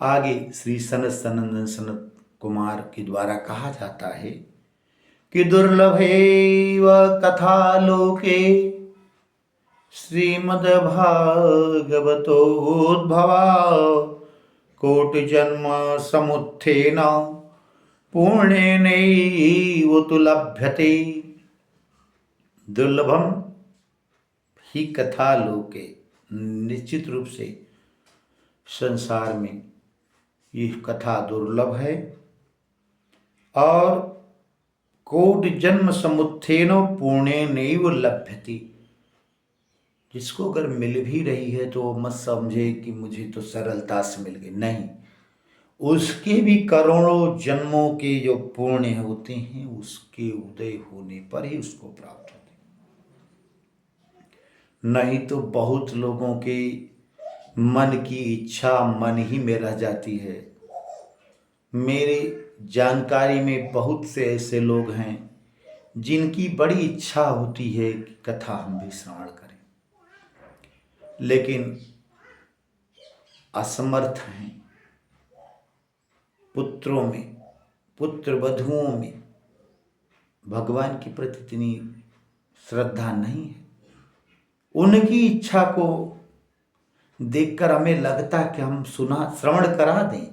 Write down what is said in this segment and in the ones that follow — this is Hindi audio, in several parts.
आगे श्री सनत सनंदन सनत कुमार के द्वारा कहा जाता है कि दुर्लभेव कथा लोके श्रीमद्भागवतोद्भवा कोटि जन्म समुत्थेन पुण्येनैव तु लभ्यते। दुर्लभम ही कथा लोके, निश्चित रूप से संसार में यह कथा दुर्लभ है। और कोटि जन्म समुत्थेन पुण्येनैव लभ्यते, जिसको अगर मिल भी रही है तो मत समझे कि मुझे तो सरलता से मिल गई, नहीं, उसके भी करोड़ों जन्मों के जो पुण्य होते हैं उसके उदय होने पर ही उसको प्राप्त होते हैं। नहीं तो बहुत लोगों के मन की इच्छा मन ही में रह जाती है। मेरी जानकारी में बहुत से ऐसे लोग हैं जिनकी बड़ी इच्छा होती है कि कथा हम भी श्रवण करें, लेकिन असमर्थ हैं। पुत्रों में, पुत्र वधुओं में भगवान के प्रति इतनी श्रद्धा नहीं है। उनकी इच्छा को देखकर हमें लगता कि हम श्रवण करा दें,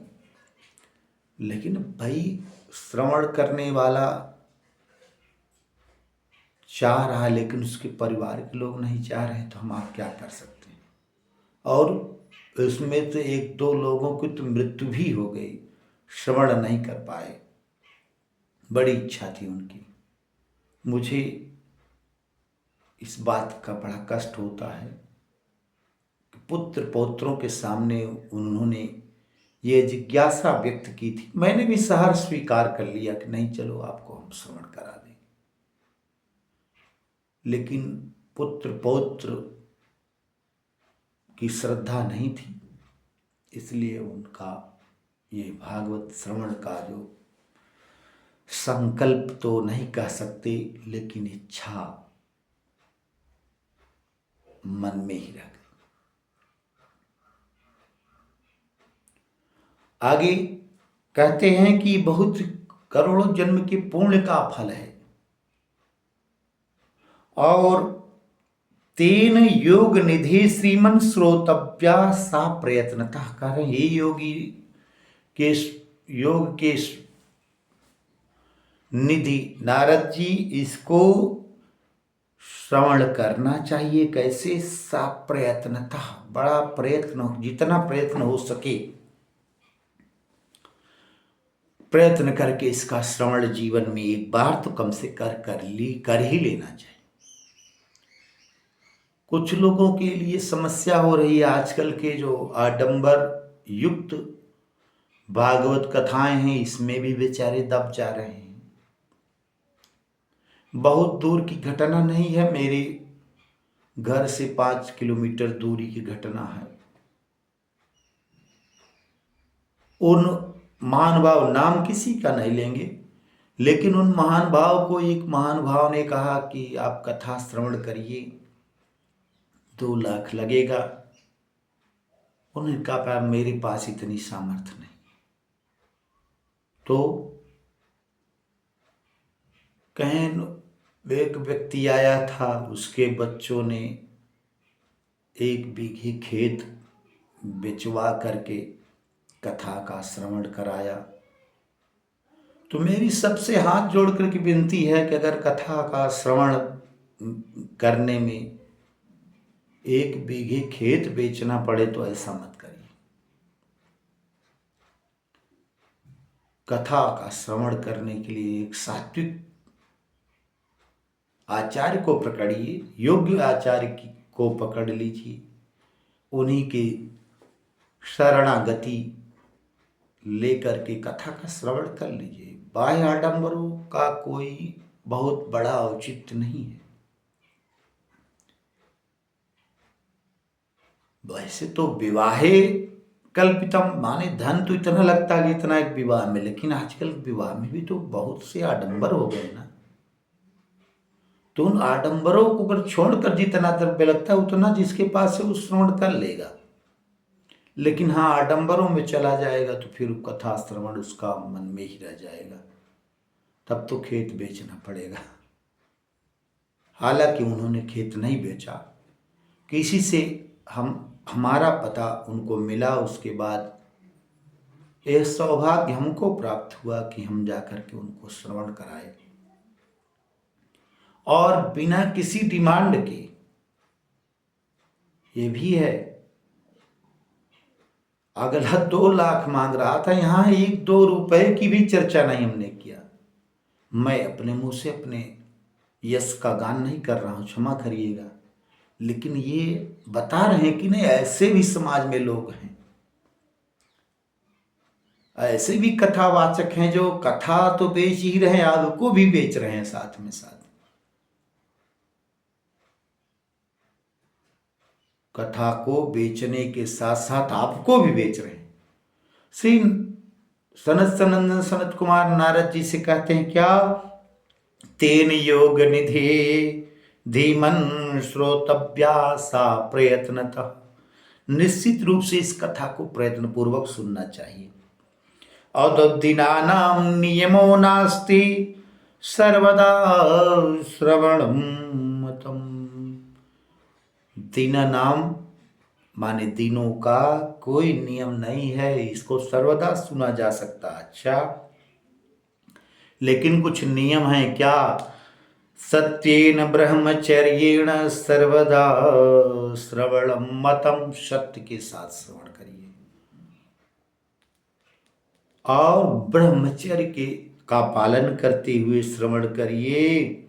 लेकिन भाई श्रवण करने वाला चाह रहा है लेकिन उसके परिवार के लोग नहीं चाह रहे, तो हम आप क्या कर सकते हैं। और इसमें तो एक दो लोगों की तो मृत्यु भी हो गई, श्रवण नहीं कर पाए। बड़ी इच्छा थी उनकी। मुझे इस बात का बड़ा कष्ट होता है कि पुत्र पौत्रों के सामने उन्होंने ये जिज्ञासा व्यक्त की थी। मैंने भी सहर्ष स्वीकार कर लिया कि नहीं, चलो आपको हम श्रवण करा दें, लेकिन पुत्र पौत्र की श्रद्धा नहीं थी, इसलिए उनका ये भागवत श्रवण का जो संकल्प तो नहीं कह सकते, लेकिन इच्छा मन में ही रह गई। आगे कहते हैं कि बहुत करोड़ों जन्म के पुण्य का फल है, और तेन योग निधि श्रीमन श्रोतव्या सा प्रयत्नतः। कह रहे ये योगी के योग के निधि नारद जी, इसको श्रवण करना चाहिए। कैसे? सा प्रयत्नतः, बड़ा प्रयत्न, जितना प्रयत्न हो सके प्रयत्न करके इसका श्रवण जीवन में एक बार तो कम से कर ही लेना चाहिए। कुछ लोगों के लिए समस्या हो रही है, आजकल के जो आडंबर युक्त भागवत कथाएं हैं इसमें भी बेचारे दब जा रहे हैं। बहुत दूर की घटना नहीं है, मेरे घर से 5 किलोमीटर दूरी की घटना है। उन महान भाव, नाम किसी का नहीं लेंगे, लेकिन उन महान भाव को एक महान भाव ने कहा कि आप कथा श्रवण करिए, 2 लाख लगेगा। उन्होंने कहा मेरे पास इतनी सामर्थ्य नहीं। तो कहें एक व्यक्ति आया था, उसके बच्चों ने 1 बीघे खेत बेचवा करके कथा का श्रवण कराया। तो मेरी सबसे हाथ जोड़ करके विनती है कि अगर कथा का श्रवण करने में 1 बीघे खेत बेचना पड़े तो ऐसा मत करिए। कथा का श्रवण करने के लिए एक सात्विक आचार्य को पकड़िए, योग्य आचार्य को पकड़ लीजिए, उन्हीं के शरणागति लेकर के कथा का श्रवण कर लीजिए। बाह्य आडंबरों का कोई बहुत बड़ा औचित्य नहीं है। वैसे तो विवाहे कल्पितम, माने धन तो इतना लगता है जितना एक विवाह में, लेकिन आजकल विवाह में भी तो बहुत से आडंबर हो गए ना। तो उन आडंबरों को अगर छोड़कर जितना द्रव्य लगता है उतना जिसके पास है वो श्रवण कर लेगा। लेकिन हाँ, आडंबरों में चला जाएगा तो फिर कथा श्रवण उसका मन में ही रह जाएगा, तब तो खेत बेचना पड़ेगा। हालांकि उन्होंने खेत नहीं बेचा, किसी से हमारा पता उनको मिला, उसके बाद यह सौभाग्य हमको प्राप्त हुआ कि हम जाकर के उनको श्रवण कराए, और बिना किसी डिमांड के। ये भी है, अगला 2 लाख मांग रहा था, यहां 1-2 रुपए की भी चर्चा नहीं हमने किया। मैं अपने मुंह से अपने यश का गान नहीं कर रहा हूं, क्षमा करिएगा, लेकिन ये बता रहे हैं कि नहीं, ऐसे भी समाज में लोग हैं, ऐसे भी कथावाचक हैं जो कथा तो बेच ही रहे हैं, आग को भी बेच रहे हैं साथ में साथ। कथा को बेचने के साथ साथ आपको भी बेच रहे हैं। श्री सनत सनंदन सनत कुमार नारद जी से कहते हैं क्या, तेन योग निधि धीमन श्रोतव्या सा प्रयत्नतः। निश्चित रूप से इस कथा को प्रयत्न पूर्वक सुनना चाहिए। औदुद्दीनानां नियमो नास्ति सर्वदा श्रवणं मतम। दीना नाम माने दिनों का कोई नियम नहीं है, इसको सर्वदा सुना जा सकता। अच्छा, लेकिन कुछ नियम है क्या, सत्येन ब्रह्मचर्येण सर्वदा श्रवणं मतम। सत्य के साथ श्रवण करिए और ब्रह्मचर्य के का पालन करते हुए श्रवण करिए।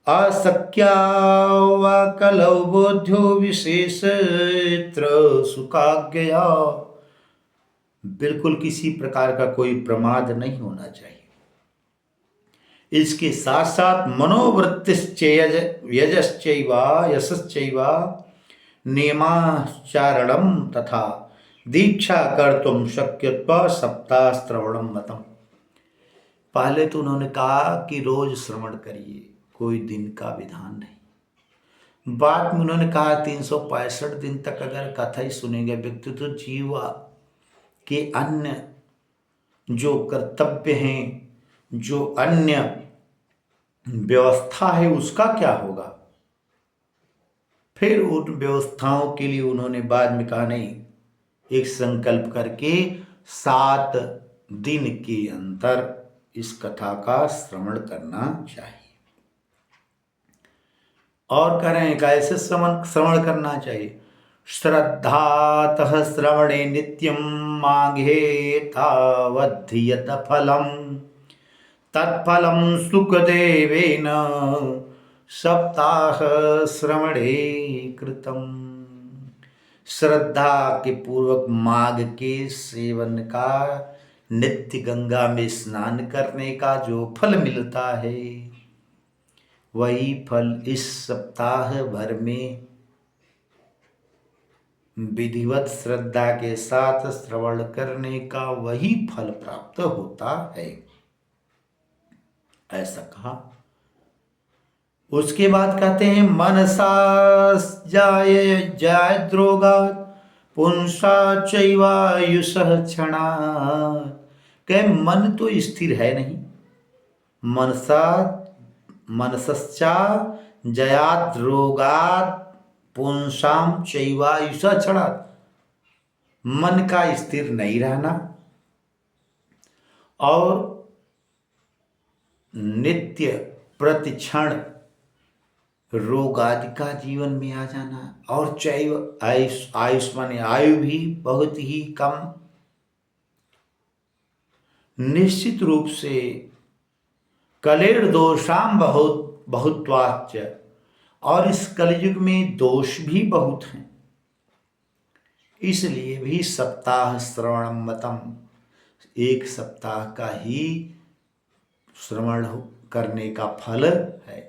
अशक्या वा कलौ बोध्यो विशेषत्र सुखाज्ञया। बिल्कुल किसी प्रकार का कोई प्रमाद नहीं होना चाहिए। इसके साथ साथ मनोवृत्तिश्चैव यशश्चैव नियमाचारणं तथा दीक्षा कर्तुम शक्यत्व सप्ताह श्रवणम मतम। पहले तो उन्होंने कहा कि रोज श्रवण करिए, कोई दिन का विधान नहीं। बाद में उन्होंने कहा 365 दिन तक अगर कथा ही सुनेंगे व्यक्ति, तो जीवा के अन्य जो कर्तव्य हैं, जो अन्य व्यवस्था है, उसका क्या होगा। फिर उन व्यवस्थाओं के लिए उन्होंने बाद में कहा नहीं, एक संकल्प करके 7 दिन के अंतर इस कथा का श्रवण करना चाहिए। और कह रहे हैं कैसे श्रवण करना चाहिए, श्रद्धातः श्रवणे नित्यं माघे तावद्धियत फलम तत्फलम सुखदेवेन सप्ताह श्रवणे कृतम। श्रद्धा के पूर्वक माघ के सेवन का, नित्य गंगा में स्नान करने का जो फल मिलता है, वही फल इस सप्ताह भर में विधिवत श्रद्धा के साथ श्रवण करने का वही फल प्राप्त होता है, ऐसा कहा। उसके बाद कहते हैं मनसा जाय द्रोगात् पुंसा चैवायुषः क्षणात्। कह मन तो स्थिर है नहीं, मनसश्चा जयात् रोगात् पुंसाम चैवायुषः क्षणात्। मन का स्थिर नहीं रहना और नित्य प्रतिक्षण रोग आदि का जीवन में आ जाना, और चैव आयुष्मान आयु भी बहुत ही कम। निश्चित रूप से कलेर दोषाम बहुत्वाच्च, और इस कलयुग में दोष भी बहुत हैं, इसलिए भी सप्ताह श्रवणम मतम, 1 सप्ताह का ही श्रवण करने का फल है।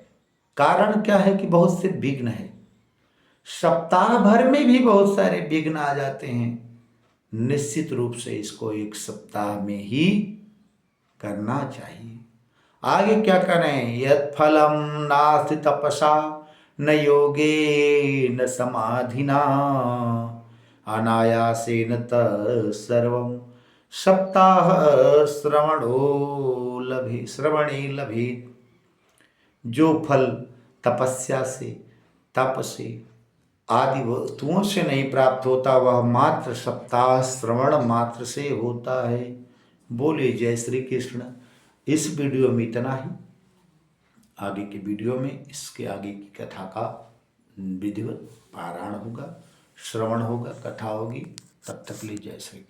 कारण क्या है कि बहुत से विघ्न है, सप्ताह भर में भी बहुत सारे विघ्न आ जाते हैं। निश्चित रूप से इसको 1 सप्ताह में ही करना चाहिए। आगे क्या करें, यत् फलम नास्ति तपसा न योगे न समाधिना अनायासेन तत्सर्वं सप्ताह श्रवणे लभेत। जो फल तपस्या से, तप से, आदि वस्तुओं से नहीं प्राप्त होता, वह मात्र सप्ताह श्रवण मात्र से होता है। बोले जय श्री कृष्ण। इस वीडियो में इतना ही। आगे के वीडियो में इसके आगे की कथा का विधिवत पारायण होगा, श्रवण होगा, कथा होगी। तब तक ले जय श्री कृष्ण।